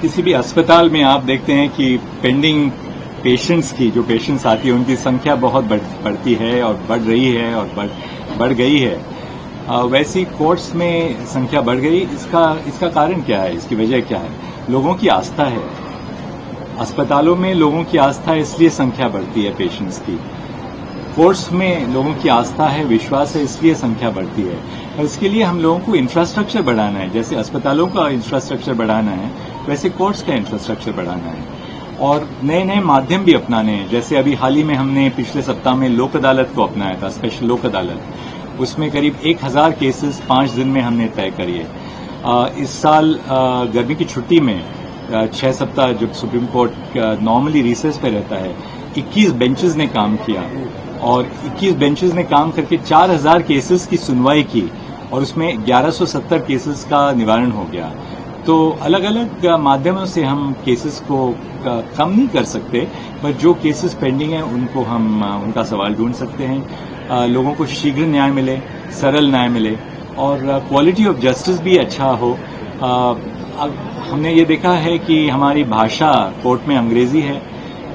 किसी भी अस्पताल में आप देखते हैं कि पेंडिंग पेशेंट्स की जो पेशेंट्स आती है उनकी संख्या बहुत बढ़ती है और बढ़ रही है और बढ़ गई है। वैसी कोर्ट्स में संख्या बढ़ गई। इसका कारण क्या है, इसकी वजह क्या है? लोगों की आस्था है। अस्पतालों में लोगों की आस्था है, इसलिए संख्या बढ़ती है पेशेंट्स की। कोर्ट्स में लोगों की आस्था है, विश्वास है, इसलिए संख्या बढ़ती है। और इसके लिए हम लोगों को इंफ्रास्ट्रक्चर बढ़ाना है। जैसे अस्पतालों का इंफ्रास्ट्रक्चर बढ़ाना है, वैसे कोर्ट्स का इंफ्रास्ट्रक्चर बढ़ाना है और नए नए माध्यम भी अपनाने हैं। जैसे अभी हाल ही में हमने पिछले सप्ताह में लोक अदालत को अपनाया था, स्पेशल लोक अदालत। उसमें करीब 1000 केसेस 5 दिन में हमने तय करिए। इस साल गर्मी की छुट्टी में 6 सप्ताह जब सुप्रीम कोर्ट नॉर्मली रिसेस पे रहता है, 21 बेंचेस ने काम किया और 21 बेंचेस ने काम करके 4000 केसेस की सुनवाई की और उसमें 1170 केसेस का निवारण हो गया। तो अलग अलग माध्यमों से हम केसेस को कम नहीं कर सकते, पर जो केसेस पेंडिंग हैं उनको हम उनका सवाल ढूंढ सकते हैं। लोगों को शीघ्र न्याय मिले, सरल न्याय मिले और क्वालिटी ऑफ जस्टिस भी अच्छा हो। हमने ये देखा है कि हमारी भाषा कोर्ट में अंग्रेजी है,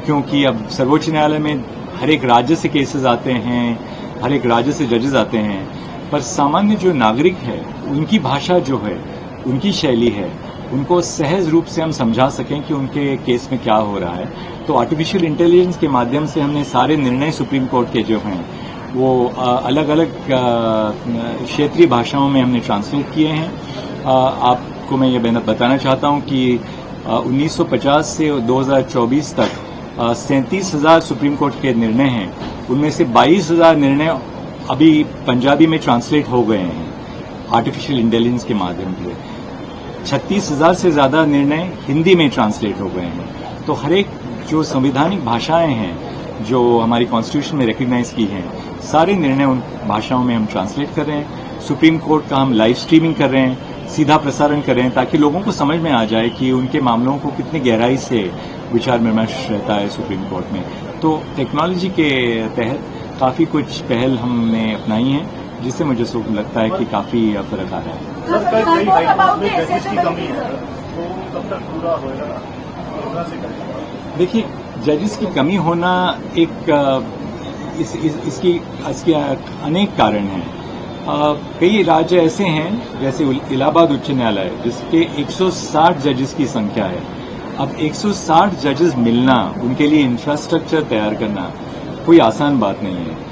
क्योंकि अब सर्वोच्च न्यायालय में हर एक राज्य से केसेस आते हैं, हर एक राज्य से जजेस आते हैं, पर सामान्य जो नागरिक है उनकी भाषा जो है, उनकी शैली है, उनको सहज रूप से हम समझा सकें कि उनके केस में क्या हो रहा है। तो आर्टिफिशियल इंटेलिजेंस के माध्यम से हमने सारे निर्णय सुप्रीम कोर्ट के जो हैं वो अलग अलग क्षेत्रीय भाषाओं में हमने ट्रांसलेट किए हैं। आपको मैं ये बताना चाहता हूं कि 1950 से 2024 तक 37,000 सुप्रीम कोर्ट के निर्णय हैं। उनमें से 22,000 निर्णय अभी पंजाबी में ट्रांसलेट हो गए हैं आर्टिफिशियल इंटेलिजेंस के माध्यम से। 36,000 से ज्यादा निर्णय हिंदी में ट्रांसलेट हो गए हैं। तो हर एक जो संवैधानिक भाषाएं हैं जो हमारी कॉन्स्टिट्यूशन में रिकग्नाइज की हैं, सारे निर्णय उन भाषाओं में हम ट्रांसलेट कर रहे हैं। सुप्रीम कोर्ट का हम लाइव स्ट्रीमिंग कर रहे हैं, सीधा प्रसारण कर रहे हैं, ताकि लोगों को समझ में आ जाए कि उनके मामलों को कितनी गहराई से विचार विमर्श रहता है सुप्रीम कोर्ट में। तो टेक्नोलॉजी के तहत काफी कुछ पहल हमने अपनाई है, जिससे मुझे लगता है कि काफी फर्क आ रहा है। देखिए, जजेस की कमी होना इसकी अनेक कारण हैं। कई राज्य ऐसे हैं, जैसे इलाहाबाद उच्च न्यायालय, जिसके 160 जजेस की संख्या है। अब 160 जजेस मिलना, उनके लिए इंफ्रास्ट्रक्चर तैयार करना कोई आसान बात नहीं है।